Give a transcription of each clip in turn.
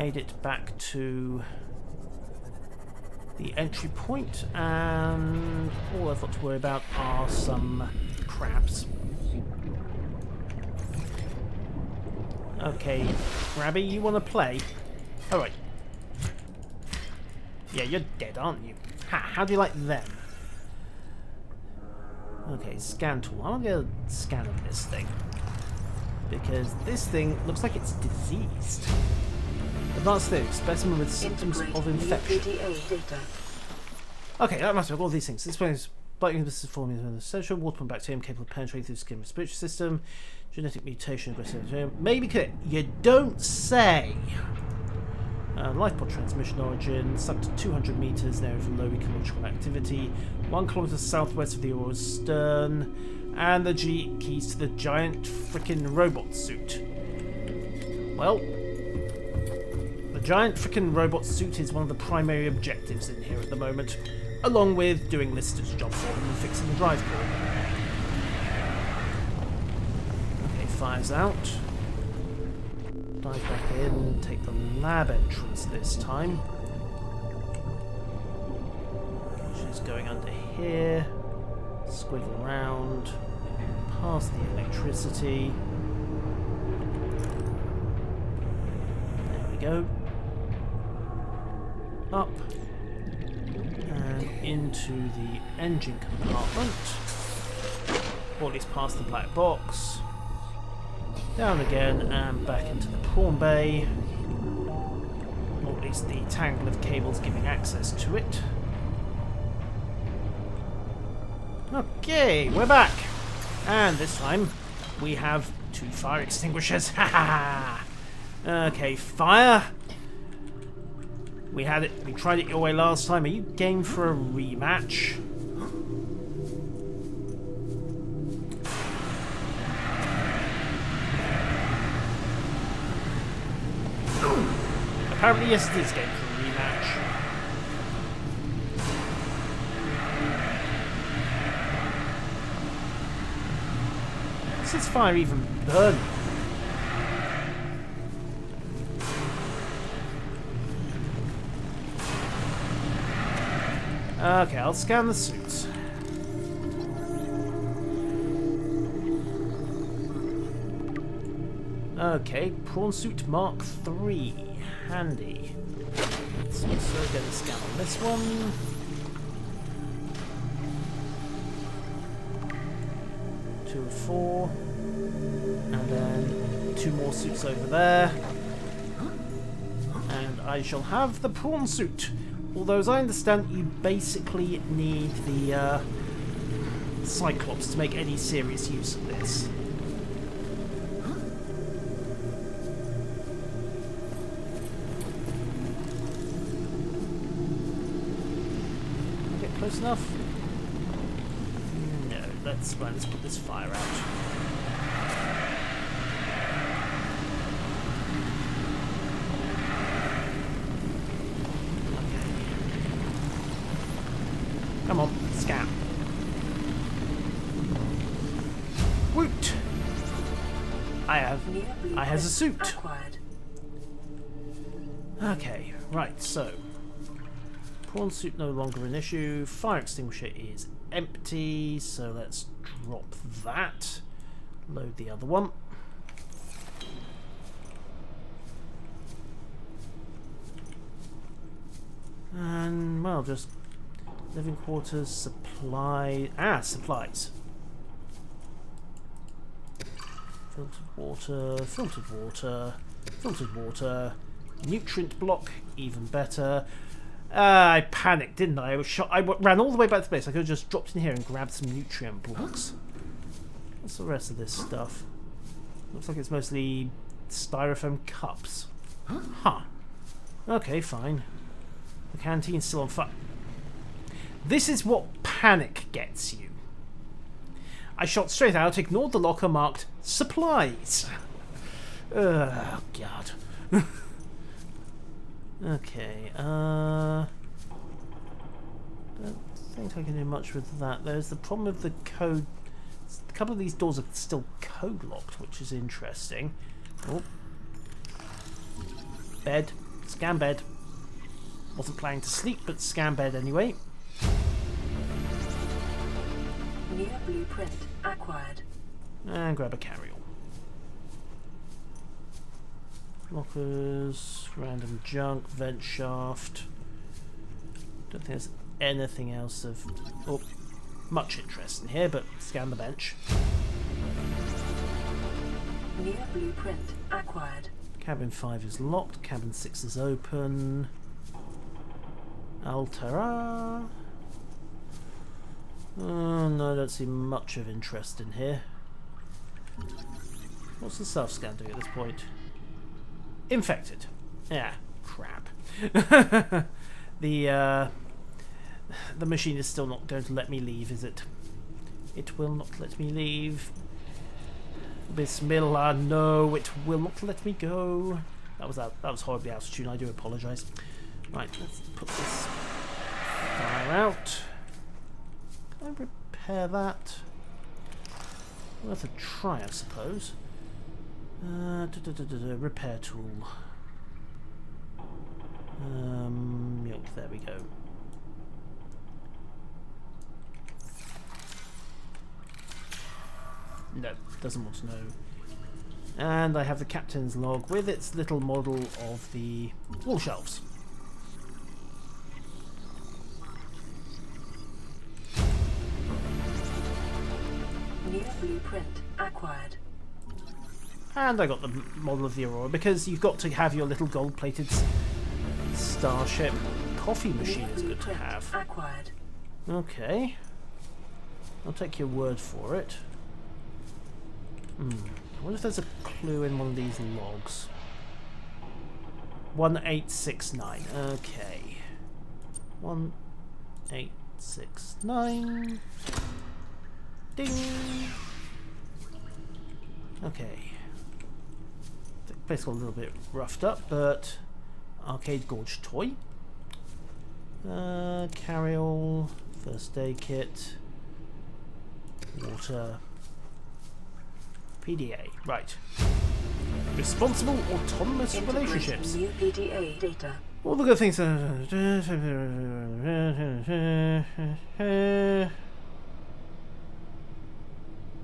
made it back to the entry point, and all I've got to worry about are some crabs. Okay, Grabby, you want to play? Alright. Yeah, you're dead, aren't you? How do you like them? Okay, scan tool. I want to get a scan of this thing, because this thing looks like it's diseased. Advanced stage, specimen with symptoms of infection. Okay, that must be all these things. This one is biting this is forming an essential waterborne bacterium capable of penetrating through the skin respiratory system. Genetic mutation, aggressive. Maybe you don't say. Life pod transmission origin, sunk to 200 meters, an area of low ecological activity, 1 kilometer southwest of the Aurora stern, and the G keys to the giant frickin' robot suit. Well, the giant frickin' robot suit is one of the primary objectives in here at the moment, along with doing Lister's job for them and fixing the drive core. Okay, fire's out. Dive back in, take the lab entrance this time. She's going under here, squiggle around, past the electricity. There we go. Up and into the engine compartment, or at least past the black box. Down again and back into the prawn bay, or at least the tangle of cables giving access to it. Okay, we're back, and this time we have 2 fire extinguishers. Ha ha! Okay, fire. We had it. We tried it your way last time. Are you game for a rematch? Apparently, yes, it is game for a rematch. Does this fire even burn? Okay, I'll scan the suits. Okay, prawn suit Mark III. Handy. Let's also get a scan on this one. Two of 4. And then 2 more suits over there. And I shall have the prawn suit. Although, as I understand, you basically need the Cyclops to make any serious use of this. Get close enough? No, let's put this fire out. Come on, scan. Woot! I has a suit. Okay, right, so prawn suit no longer an issue. Fire extinguisher is empty, so let's drop that. Load the other one. And well, just living quarters, supply... supplies. Filtered water, nutrient block, even better. I panicked, didn't I? I ran all the way back to base. I could have just dropped in here and grabbed some nutrient blocks. What's the rest of this stuff? Looks like it's mostly styrofoam cups. Huh. Okay, fine. The canteen's still on fire. This is what panic gets you. I shot straight out, ignored the locker marked supplies. Oh, God. Okay, don't think I can do much with that. There's the problem of the code. A couple of these doors are still code locked, which is interesting. Oh. Bed. Scan bed. Wasn't planning to sleep, but scan bed anyway. New blueprint acquired. And grab a carry-all. Lockers, random junk, vent shaft. Don't think there's anything else of much interest in here, but scan the bench. New blueprint acquired. Cabin 5 is locked, cabin 6 is open. Altera. No, I don't see much of interest in here. What's the self-scan doing at this point? Infected. Yeah, crap. The machine is still not going to let me leave, is it? It will not let me leave. Bismillah, no, it will not let me go. That was horribly out of tune, I do apologise. Right, let's put this fire out. Can I repair that? Worth a try, I suppose. Repair tool. Yep, there we go. No, doesn't want to know. And I have the captain's log with its little model of the wall shelves. New blueprint acquired. And I got the model of the Aurora because you've got to have your little gold-plated starship. Coffee machine is good to have. Acquired. Okay. I'll take your word for it. I wonder if there's a clue in one of these logs. 1869. Okay. 1869. Ding. Okay. The place got a little bit roughed up, but arcade gorge toy. Carry-all. First aid kit. Water. PDA. Right. Responsible autonomous relationships. New PDA data. All the good things.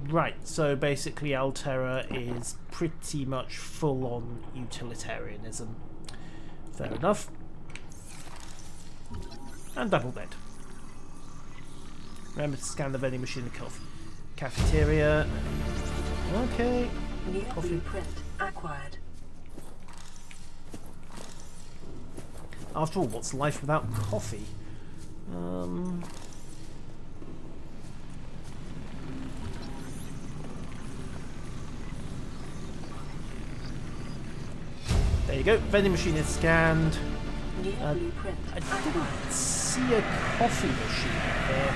Right, so basically Altera is pretty much full-on utilitarianism. Fair enough. And double bed. Remember to scan the vending machine in the cafeteria. Okay. New Coffee. blueprint acquired. After all, what's life without coffee? There you go. Vending machine is scanned. New blueprint I didn't acquired. see a coffee machine here.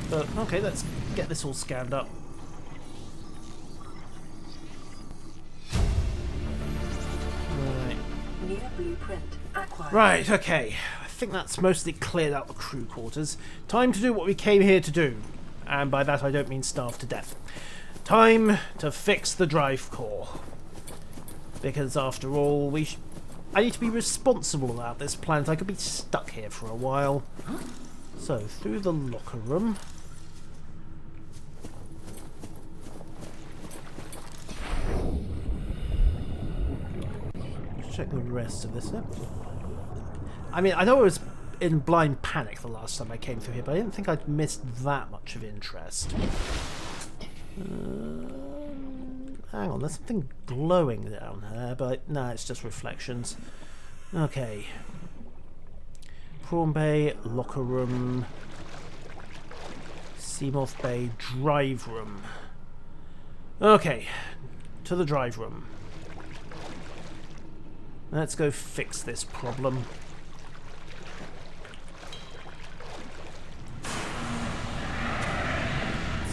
But okay, let's get this all scanned up. Right. New blueprint acquired. Right, okay. I think that's mostly cleared out the crew quarters. Time to do what we came here to do. And by that I don't mean starve to death. Time to fix the drive core. Because after all, I need to be responsible about this planet. I could be stuck here for a while. So, through the locker room. Let's check the rest of this. I mean, I know I was in blind panic the last time I came through here, but I didn't think I'd missed that much of interest. Hang on, there's something glowing down here, but no, it's just reflections. Okay. Prawn Bay, locker room, Seamoth Bay, drive room. Okay, to the drive room. Let's go fix this problem.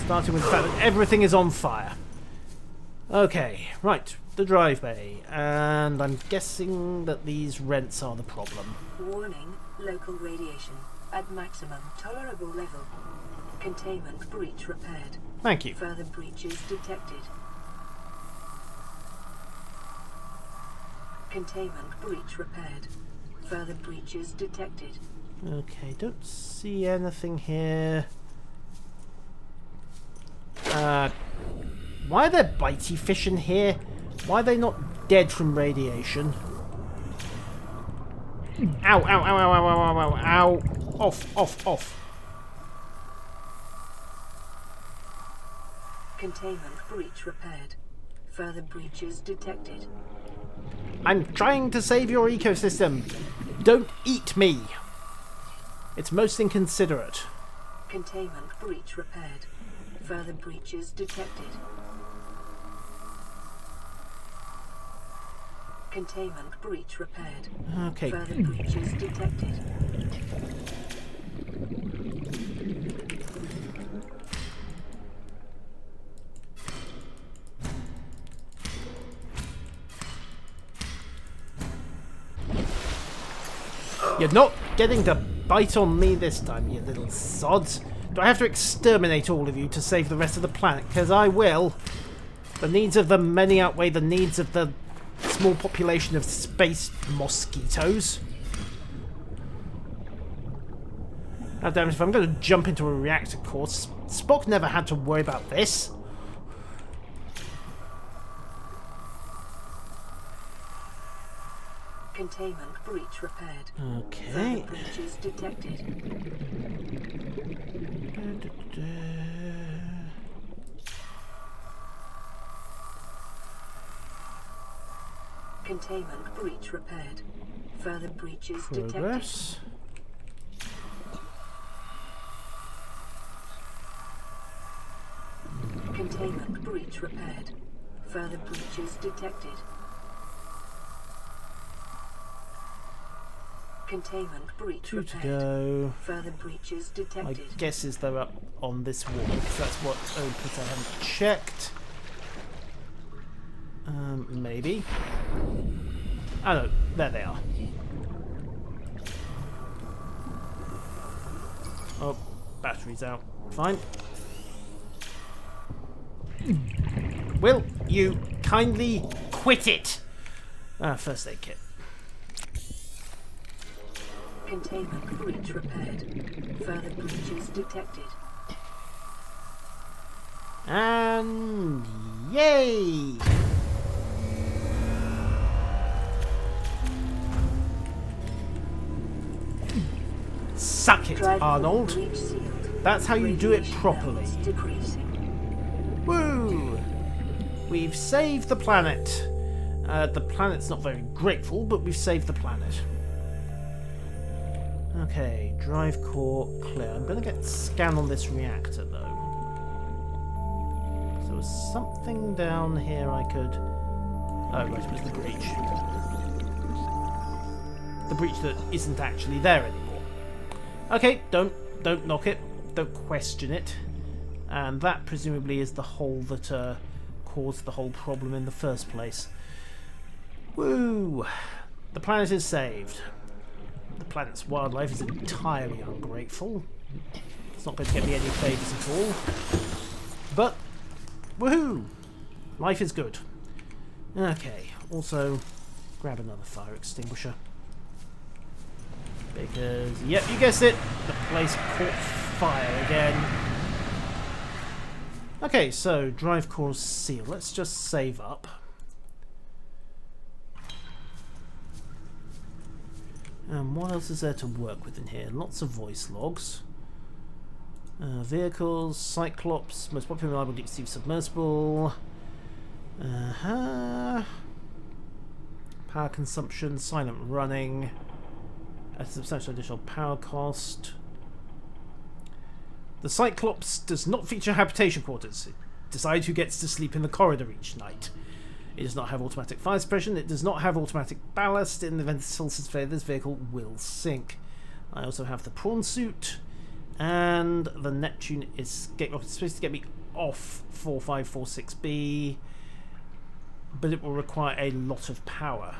Starting with the fact that everything is on fire. Okay, right, the drive bay, and I'm guessing that these rents are the problem. Warning, local radiation at maximum tolerable level. Containment breach repaired. Thank you. Further breaches detected. Containment breach repaired. Further breaches detected. Okay, don't see anything here. Why are there bitey fish in here? Why are they not dead from radiation? Ow, ow, ow, ow, ow, ow, ow, ow, ow. Off, off, off. Containment breach repaired. Further breaches detected. I'm trying to save your ecosystem. Don't eat me. It's most inconsiderate. Containment breach repaired. Further breaches detected. Containment breach repaired. Okay. Further breaches detected. You're not getting to bite on me this time, you little sods. Do I have to exterminate all of you to save the rest of the planet? Because I will. The needs of the many outweigh the needs of the small population of space mosquitoes. God damn it, if I'm going to jump into a reactor core, Spock never had to worry about this. Containment breach repaired. Okay. Further breaches detected. Containment breach repaired. Further breaches detected. Progress. Containment breach repaired. Further breaches detected. Containment breach Two to repaired. go. Further breaches My detected. guess is they're up on this wall, because that's what Opus I haven't checked. Maybe. Oh no, there they are. Oh, battery's out. Fine. Will you kindly quit it? First aid kit. Containment breach repaired. Further breaches detected. And yay! Suck it, Drive Arnold. breach sealed. That's how you do it Radiation properly. levels decreasing. Woo! We've saved the planet. The planet's not very grateful, but we've saved the planet. Okay, drive core clear. I'm going to get scan on this reactor, though. So there was something down here I could... Oh, right, it was the breach. The breach that isn't actually there anymore. Okay, don't knock it. Don't question it. And that presumably is the hole that caused the whole problem in the first place. Woo! The planet is saved. The planet's wildlife is entirely ungrateful. It's not going to get me any favours at all. But, woohoo! Life is good. Okay, also grab another fire extinguisher. Because, yep, you guessed it, the place caught fire again. Okay, so drive core sealed. Let's just save up. And what else is there to work with in here? Lots of voice logs. Vehicles, Cyclops, most popular reliable deep sea submersible. Power consumption, silent running. A substantial additional power cost. The Cyclops does not feature habitation quarters. It decides who gets to sleep in the corridor each night. It does not have automatic fire suppression. It does not have automatic ballast. In the event of Solstice failure, this vehicle will sink. I also have the prawn suit, and the Neptune escape rocket. It's supposed to get me off 4546B, but it will require a lot of power.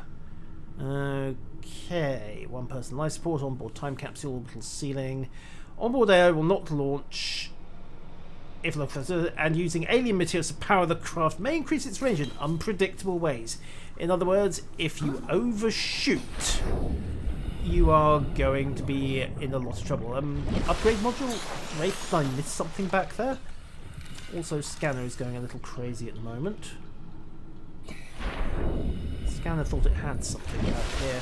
Okay, one person life support, onboard time capsule, orbital ceiling. Onboard AO will not launch if and using alien materials to power the craft may increase its range in unpredictable ways. In other words, if you overshoot, you are going to be in a lot of trouble. Upgrade module? Wraith, did I miss something back there? Also, scanner is going a little crazy at the moment. Scanner thought it had something back here.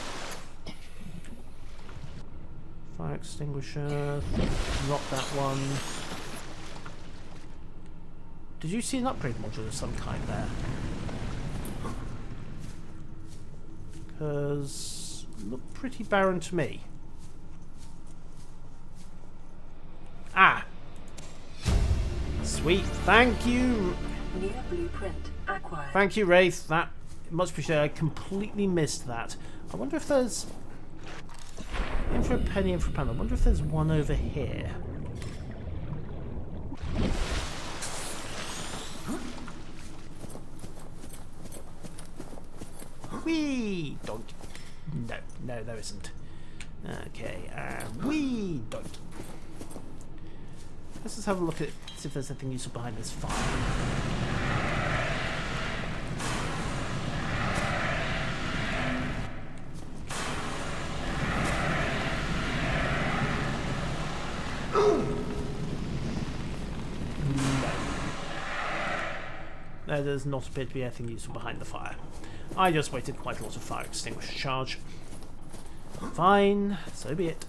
Fire extinguisher, not that one. Did you see an upgrade module of some kind there? Because looked pretty barren to me. Ah! Sweet, thank you! New blueprint acquired. Thank you, Wraith. That much appreciated. I completely missed that. I wonder if there's... In for a penny, in for a pound. I wonder if there's one over here. Whee! Don't. No, there isn't. Okay, whee! Don't. Let's just have a look at it, see if there's anything useful behind this fire. There does not appear to be anything useful behind the fire. I just waited quite a lot of fire extinguisher charge. Fine, so be it.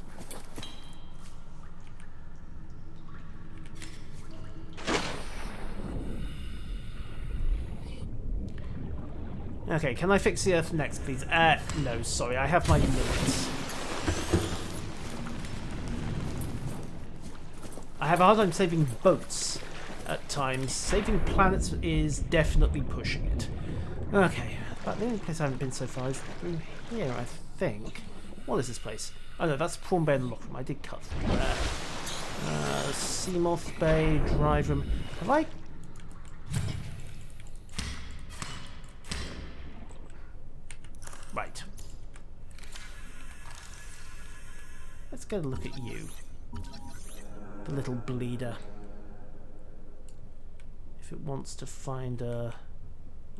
Okay, can I fix the Earth next, please? No, sorry, I have my limits. I have a hard time saving boats at times. Saving planets is definitely pushing it. Okay, but the only place I haven't been so far is through here, I think. What is this place? Oh no, that's Prawn Bay and Lock Room. I did cut through there. Seamoth Bay, Drive Room. Have I... Right. Let's get a look at you. The little bleeder. If it wants to find a...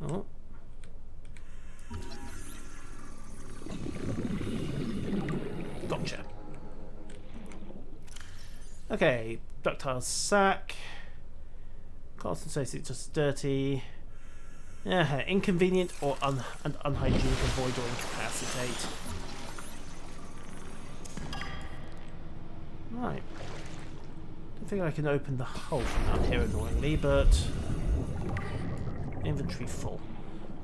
Oh. Gotcha. Okay, ductile sack. Carson says it's just dirty. Yeah, inconvenient or unhygienic, avoid or incapacitate. Right. Don't think I can open the hull from out here annoyingly, but inventory full.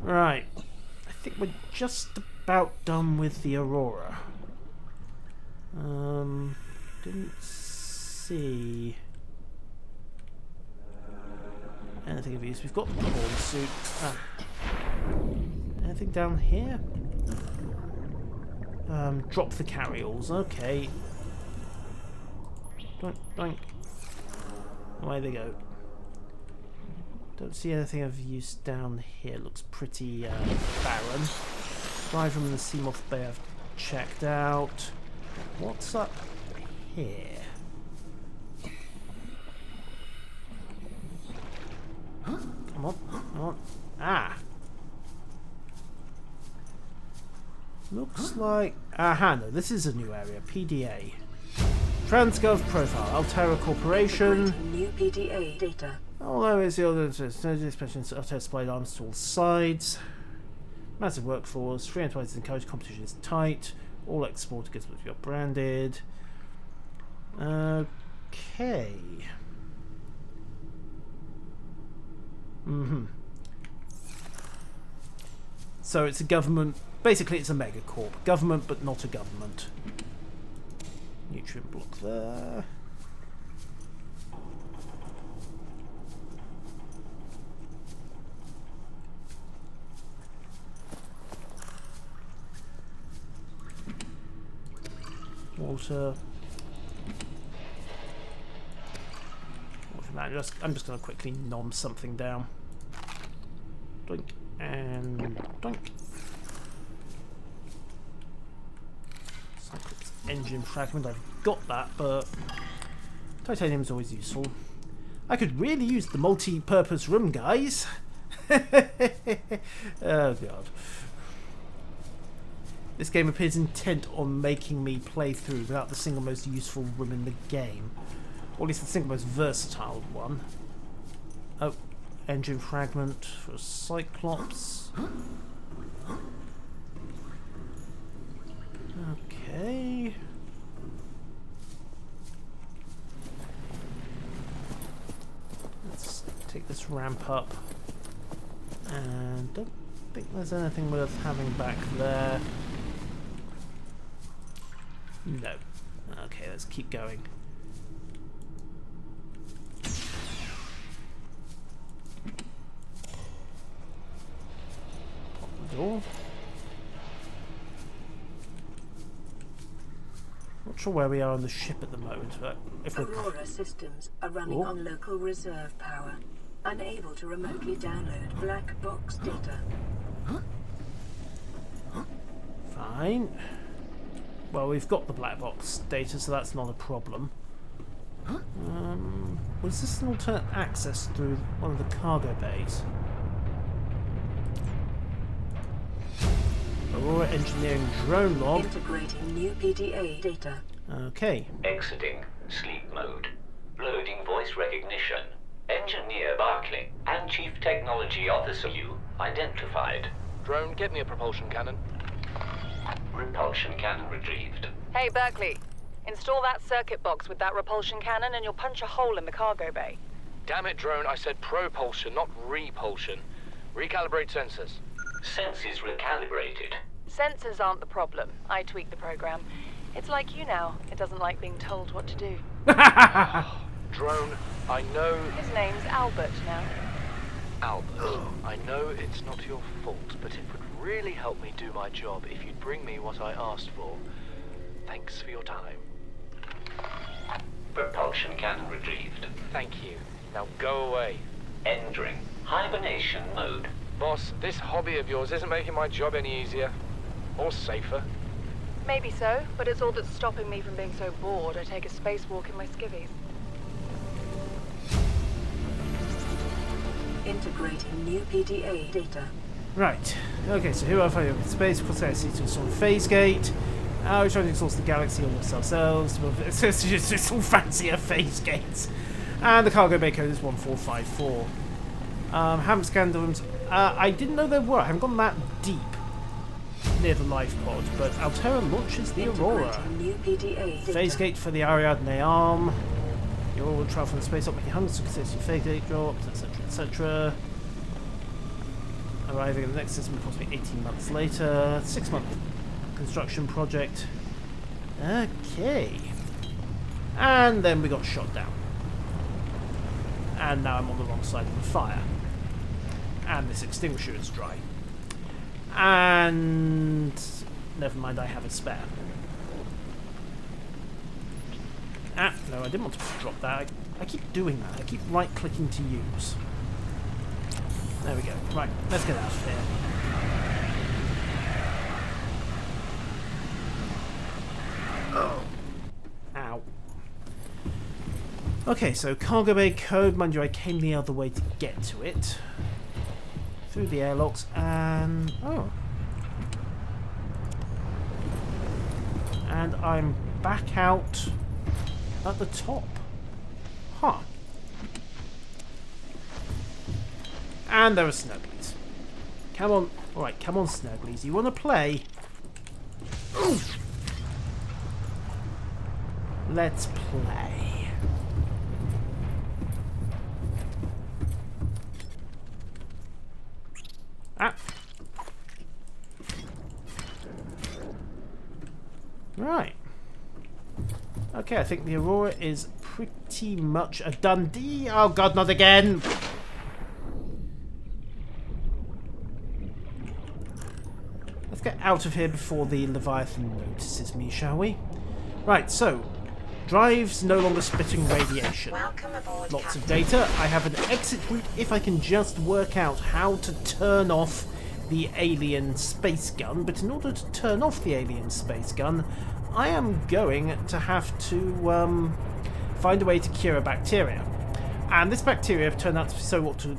Right. I think we're just about done with the Aurora. Didn't see anything of use. We've got the prawn suit. Anything down here? Drop the carryalls. Okay. Doink, doink. Away they go. Don't see anything of use down here. Looks pretty barren. Drive room in the Seamoth Bay I've checked out. What's up here? Come on, come on. Ah! Looks like... Aha, no, this is a new area. PDA. Transgov Profile. Altera Corporation. New PDA data. Although it's the other expressions of supplied arms to all sides. Massive workforce. Free enterprises encourage competition is tight. All export goods must be branded. Okay. So it's a government. Basically, it's a megacorp. Government, but not a government. Nutrient block there. Water. I'm just going to quickly nom something down. Doink and doink. Cyclics engine fragment. I've got that, but titanium is always useful. I could really use the multi-purpose room, guys. Oh god. This game appears intent on making me play through without the single most useful room in the game. Or at least the single most versatile one. Oh, engine fragment for a Cyclops. Okay. Let's take this ramp up. And don't think there's anything worth having back there. No. Okay, let's keep going. Pop the door. Not sure where we are on the ship at the moment, but if we're... Aurora systems are running on local reserve power, unable to remotely download black box data. Fine. Well, we've got the black box data, so that's not a problem. Was this an alternate access through one of the cargo bays? Aurora engineering drone log. Integrating new PDA data. Okay. Exiting sleep mode. Loading voice recognition. Engineer Barclay and Chief Technology Officer you identified. Drone, get me a propulsion cannon. Repulsion cannon retrieved. Hey, Berkeley. Install that circuit box with that repulsion cannon and you'll punch a hole in the cargo bay. Damn it, Drone, I said propulsion, not repulsion. Recalibrate sensors. Senses recalibrated. Sensors aren't the problem. I tweak the program. It's like you now. It doesn't like being told what to do. Drone, I know... His name's Albert now. Albert, I know it's not your fault, but it would really help me do my job if you'd bring me what I asked for. Thanks for your time. Propulsion cannon retrieved. Thank you. Now go away. Entering hibernation mode. Boss, this hobby of yours isn't making my job any easier. Or safer. Maybe so, but it's all that's stopping me from being so bored I take a spacewalk in my skivvies. Integrating new PDA data. Right. Okay, so here I find in space. Of course, I see to install the phase gate. We're trying to install the galaxy almost ourselves. It's all fancier phase gates. And the cargo bay code is 1454. Haven't scanned the rooms. I didn't know there were. I haven't gone that deep near the life pod, but Altera launches the Aurora. New PDA Phase gate for the Ariadne arm. The Aurora will travel from the space up, making hundreds of consecutive phase gate drops, etc., etc. Arriving at the next system approximately 18 months later. 6-month construction project. Okay. And then we got shot down. And now I'm on the wrong side of the fire. And this extinguisher is dry. And never mind, I have a spare. No, I didn't want to drop that. I keep doing that. I keep right-clicking to use. There we go. Right, let's get out of here. Oh. Ow. Okay, so cargo bay code. Mind you, I came the other way to get to it. Through the airlocks and... oh. And I'm back out at the top. Huh. And there are Snugglies. Come on. Alright, come on, Snugglies. You want to play? Ooh. Let's play. Ah. Right. Okay, I think the Aurora is pretty much a done deal. Oh god, not again! Let's get out of here before the Leviathan notices me, shall we? Right, so drives no longer spitting radiation. Lots of data. I have an exit route if I can just work out how to turn off the alien space gun. But in order to turn off the alien space gun, I am going to have to find a way to cure a bacteria. And this bacteria have turned out to be so what to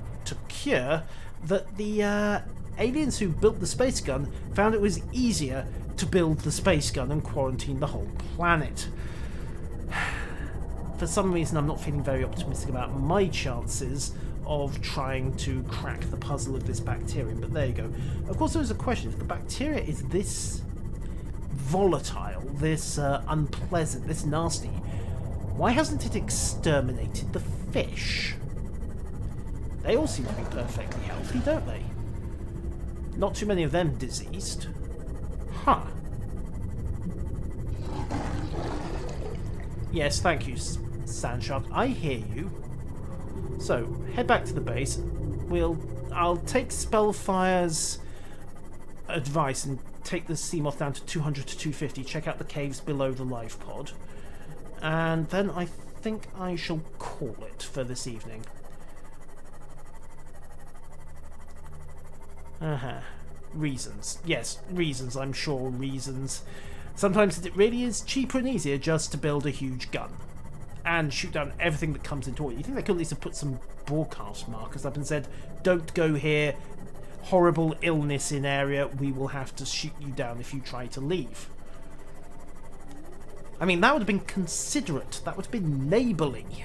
cure that the aliens who built the space gun found it was easier to build the space gun and quarantine the whole planet. For some reason, I'm not feeling very optimistic about my chances of trying to crack the puzzle of this bacterium, but there you go. Of course, there's a question. If the bacteria is this volatile, this unpleasant, this nasty, why hasn't it exterminated the fish? They all seem to be perfectly healthy, don't they? Not too many of them diseased. Huh. Yes, thank you, Sandshark. I hear you. So, head back to the base. I'll take Spellfire's advice and take the Seamoth down to 200 to 250, check out the caves below the life pod. And then I think I shall call it for this evening. Reasons. Yes, reasons, I'm sure, reasons. Sometimes it really is cheaper and easier just to build a huge gun and shoot down everything that comes into it. You think they could at least have put some broadcast markers up and said, don't go here, horrible illness in area, we will have to shoot you down if you try to leave. I mean, that would have been considerate, that would have been neighbourly.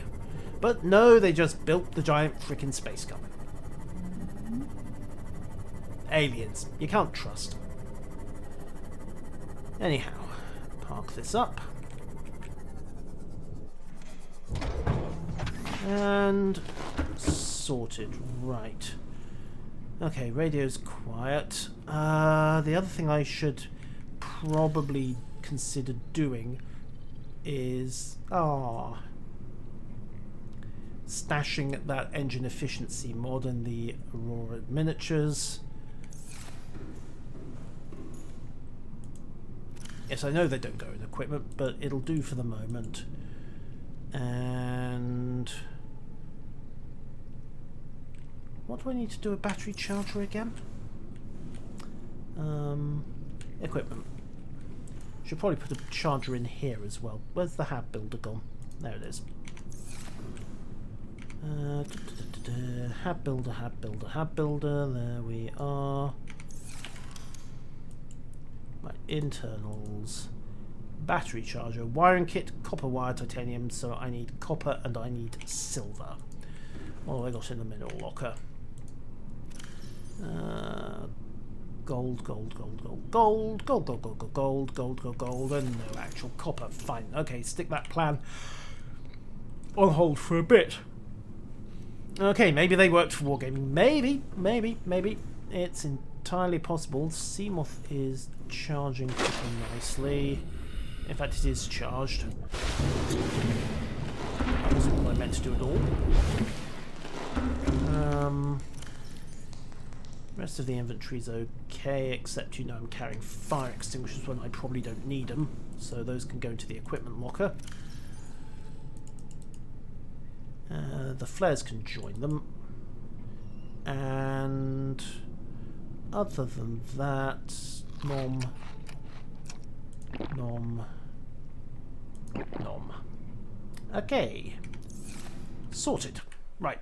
But no, they just built the giant frickin' space gun. Aliens, you can't trust. Anyhow, park this up. And sorted, right. Okay, radio's quiet. The other thing I should probably consider doing is stashing that engine efficiency mod in the Aurora miniatures. Yes, I know they don't go in equipment, but it'll do for the moment. And what do I need to do a battery charger again? Equipment. Should probably put a charger in here as well. Where's the hab builder gone? There it is. Hab builder, hab builder, hab builder. There we are. Right, internals. Battery charger, wiring kit, copper wire, titanium, so I need copper and I need silver. What have I got in the mineral locker? Gold, gold, gold, gold, gold, gold, gold, gold, gold, gold, gold, gold, gold, and no actual copper. Fine. Okay, stick that plan on hold for a bit. Okay, maybe they worked for Wargaming. Maybe. It's entirely possible. Seamoth is charging pretty nicely. In fact, it is charged. That wasn't what I meant to do at all. Rest of the inventory's okay, except you know I'm carrying fire extinguishers when I probably don't need them, so those can go into the equipment locker. The flares can join them. And other than that, nom. Okay. Sorted. Right.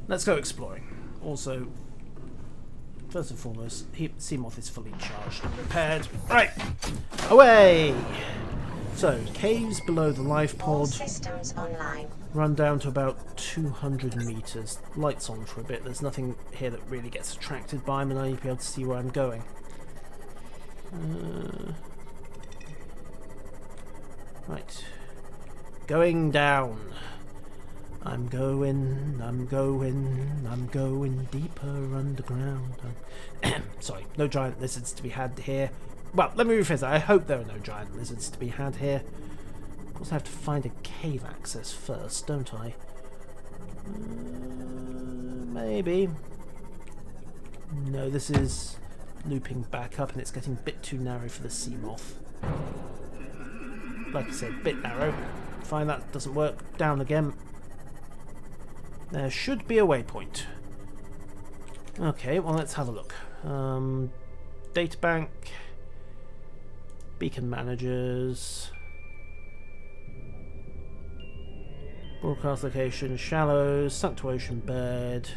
Let's go exploring. Also, first and foremost, Seamoth is fully charged and repaired. Right. Away! So, caves below the life pod. Systems online. Run down to about 200 meters. Lights on for a bit. There's nothing here that really gets attracted by them, and I need to be able to see where I'm going. Right. Going down. I'm going deeper underground. Sorry, no giant lizards to be had here. Well, let me rephrase that. I hope there are no giant lizards to be had here. Of course, I have to find a cave access first, don't I? Maybe. No, this is looping back up and it's getting a bit too narrow for the Seamoth. Like I said, bit narrow. Fine, that doesn't work. Down again. There should be a waypoint. Okay, well, let's have a look. Databank. Beacon managers. Broadcast location, shallows, sunk to ocean bed.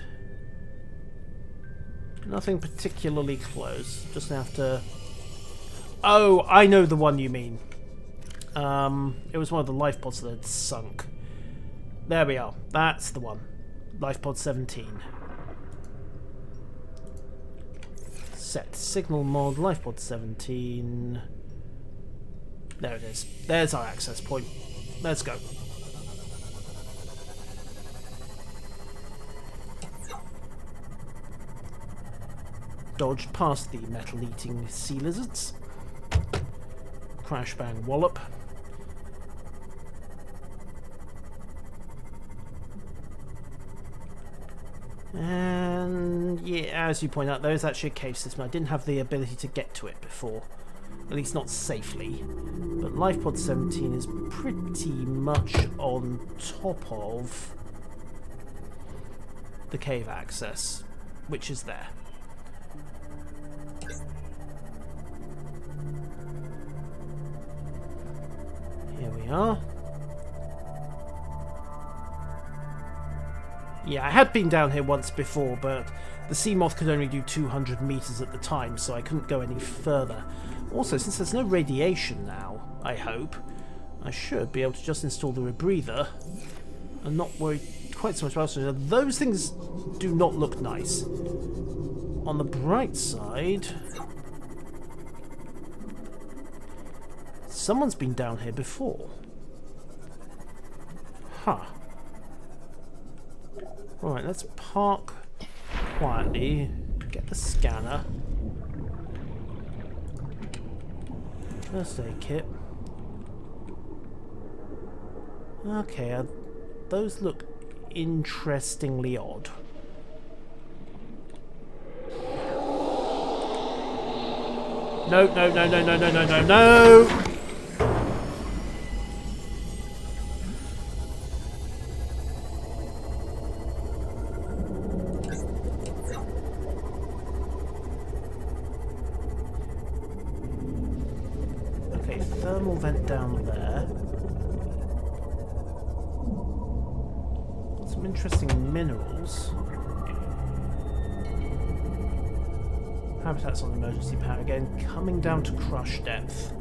Nothing particularly close. Just have to... Oh, I know the one you mean. It was one of the life pods that had sunk. There we are. That's the one. Life pod 17. Set signal mod, life pod 17. There it is. There's our access point. Let's go. Dodged past the metal-eating sea lizards. Crash bang wallop. And yeah, as you point out, there is actually a cave system. I didn't have the ability to get to it before, at least not safely. But life pod 17 is pretty much on top of the cave access, which is there. Here we are. Yeah, I had been down here once before, but the sea moth could only do 200 meters at the time, so I couldn't go any further. Also, since there's no radiation now, I hope, I should be able to just install the rebreather and not worry quite so much about it. Those things do not look nice. On the bright side, someone's been down here before. Huh. Alright, let's park quietly, get the scanner. First aid kit. Okay, those look interestingly odd. No, no, no, no, no, no, no, no, no! Okay, thermal vent down there. Some interesting minerals. Habitats on emergency power again, coming down to crush depth.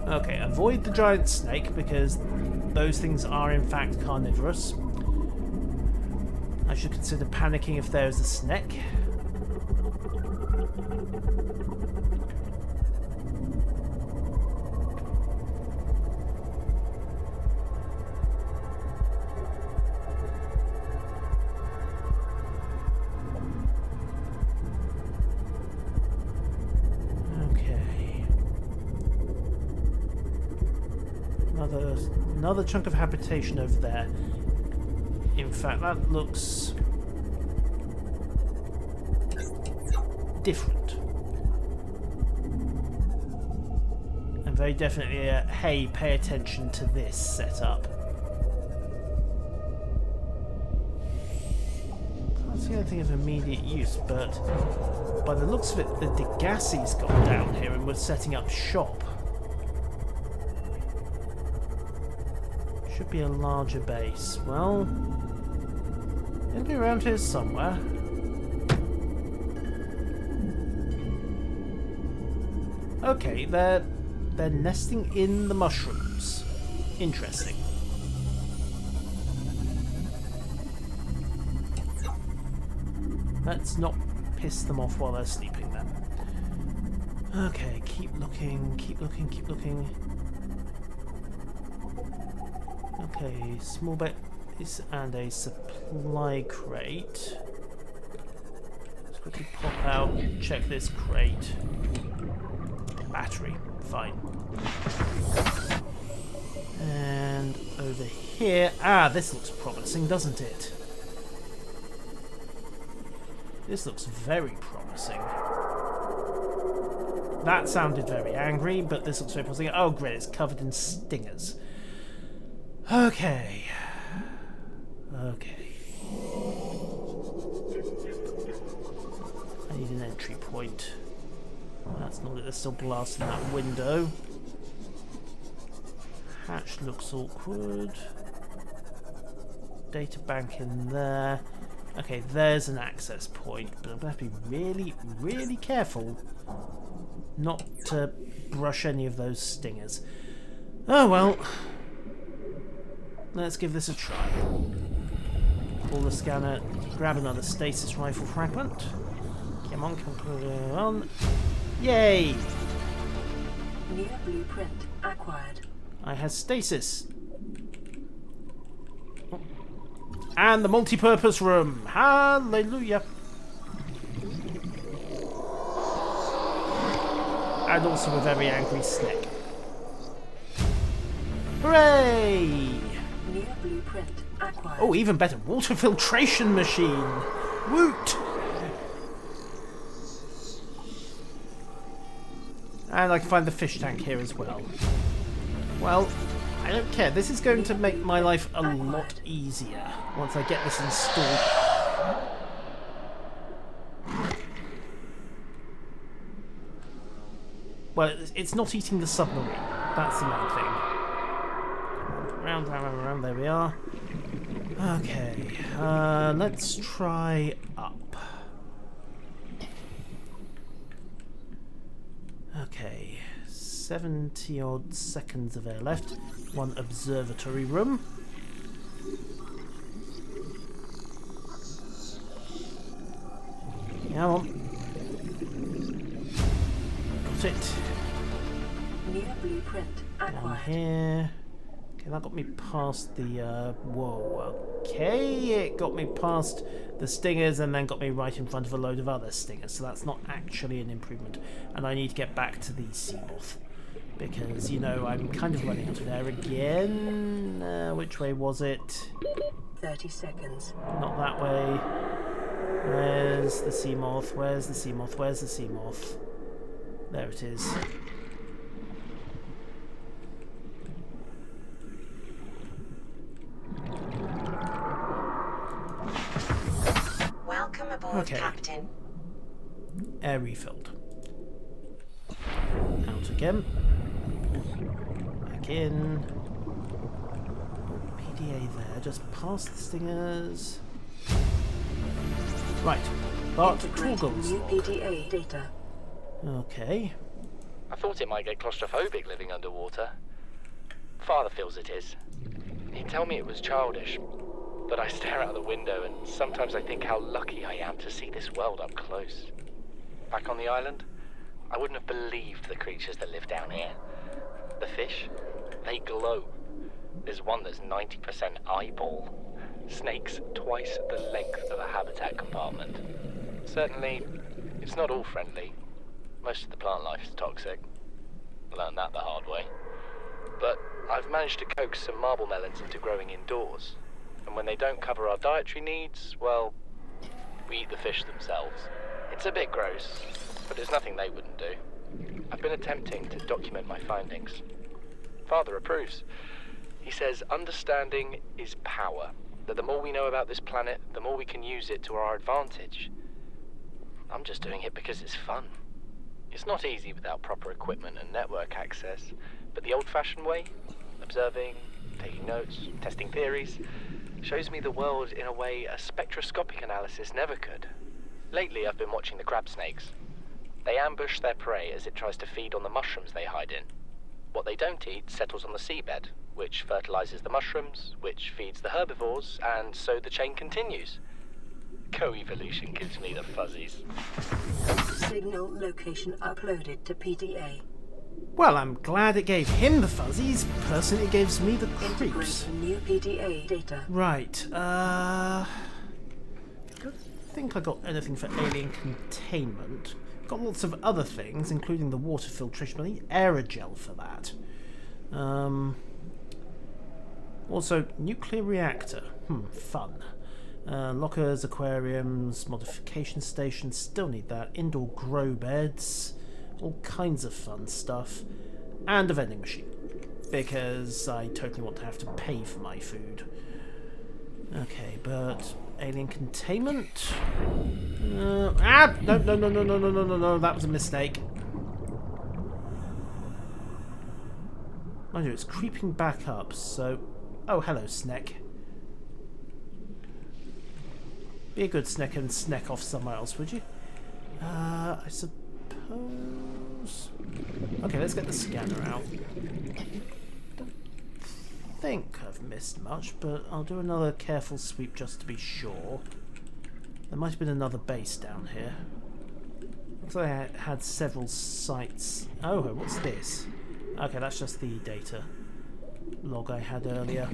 Okay, avoid the giant snake because those things are in fact carnivorous. I should consider panicking if there's a snake. Another chunk of habitation over there. In fact, that looks different. And very definitely a, hey, pay attention to this setup. Can't see anything of immediate use, but by the looks of it, the Degassi's got down here and was setting up shop. Should be a larger base. Well, it'll be around here somewhere. Okay, they're nesting in the mushrooms. Interesting. Let's not piss them off while they're sleeping then. Okay, keep looking, keep looking, keep looking. Okay, small base and a supply crate. Let's quickly pop out, check this crate. Battery, fine. And over here, this looks promising, doesn't it? This looks very promising. That sounded very angry, but this looks very promising. Oh great, it's covered in stingers. Okay. Okay. I need an entry point. That's not it, there's still glass in that window. Hatch looks awkward. Data bank in there. Okay, there's an access point, but I'm going to have to be really, really careful not to brush any of those stingers. Oh well. Let's give this a try. Pull the scanner, grab another stasis rifle fragment. Come on, come on. Yay! New blueprint acquired. I have stasis. And the multi-purpose room. Hallelujah. And also a very angry snake. Hooray! New blueprint acquired. Oh, even better. Water filtration machine. Woot! And I can find the fish tank here as well. Well, I don't care. This is going to make my life a lot easier once I get this installed. Well, it's not eating the submarine. That's the main thing. Round, round, round. There we are. Okay. Let's try up. Okay. 70 odd seconds of air left. One observatory room. Come on. Got it. New blueprint Down acquired. here. Okay, that got me past the, whoa, okay, it got me past the stingers and then got me right in front of a load of other stingers, so that's not actually an improvement. And I need to get back to the Seamoth, because, you know, I'm kind of running out of air again. Which way was it? 30 seconds. Not that way. Where's the Seamoth? Where's the Seamoth? Where's the Seamoth? There it is. Welcome aboard, Okay. Captain. Air refilled. Out again. Back in. PDA there, just past the stingers. Right. Bart Integrating Torgles. new PDA data. Okay. I thought it might get claustrophobic living underwater. Father feels it is. He'd tell me it was childish, but I stare out the window and sometimes I think how lucky I am to see this world up close. Back on the island, I wouldn't have believed the creatures that live down here. The fish, they glow. There's one that's 90% eyeball. Snakes twice the length of a habitat compartment. Certainly, it's not all friendly. Most of the plant life is toxic. Learned that the hard way. But I've managed to coax some marble melons into growing indoors. And when they don't cover our dietary needs, well, we eat the fish themselves. It's a bit gross, but there's nothing they wouldn't do. I've been attempting to document my findings. Father approves. He says understanding is power. That the more we know about this planet, the more we can use it to our advantage. I'm just doing it because it's fun. It's not easy without proper equipment and network access, but the old-fashioned way, observing, taking notes, testing theories, shows me the world in a way a spectroscopic analysis never could. Lately, I've been watching the crab snakes. They ambush their prey as it tries to feed on the mushrooms they hide in. What they don't eat settles on the seabed, which fertilizes the mushrooms, which feeds the herbivores, and so the chain continues. Co-evolution gives me the fuzzies. Signal location uploaded to PDA. Well, I'm glad it gave him the fuzzies. Personally, it gives me the creeps. Integrating new PDA data. Right. I don't think I got anything for alien containment. Got lots of other things, including the water filtration, but I need aerogel for that. Also, nuclear reactor. Fun. Lockers, aquariums, modification stations, still need that. Indoor grow beds, all kinds of fun stuff. And a vending machine, because I totally want to have to pay for my food. Okay, but alien containment? No, that was a mistake. Mind you, it's creeping back up, so... Oh, hello, Sneck. Be a good Sneck and Sneck off somewhere else, would you? I suppose... Okay, let's get the scanner out. Don't think I've missed much, but I'll do another careful sweep just to be sure. There might have been another base down here. Looks like I had several sites. Oh, what's this? Okay, that's just the data log I had earlier.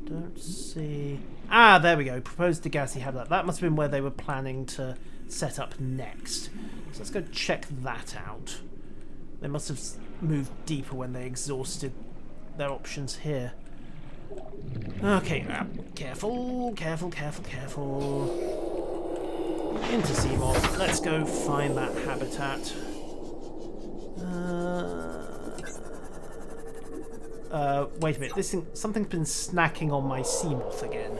Don't see... Ah, there we go. Proposed degassing habitat. That must have been where they were planning to set up next. So let's go check that out. They must have moved deeper when they exhausted their options here. Okay, careful, careful, careful, careful. Into Seamoth. Let's go find that habitat. Wait a minute. This thing, something's been snacking on my Seamoth again.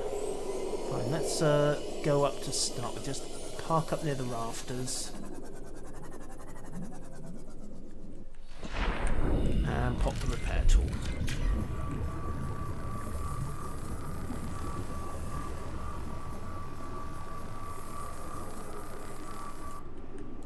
Fine, let's go up to start with. Just park up near the rafters. And pop the repair tool.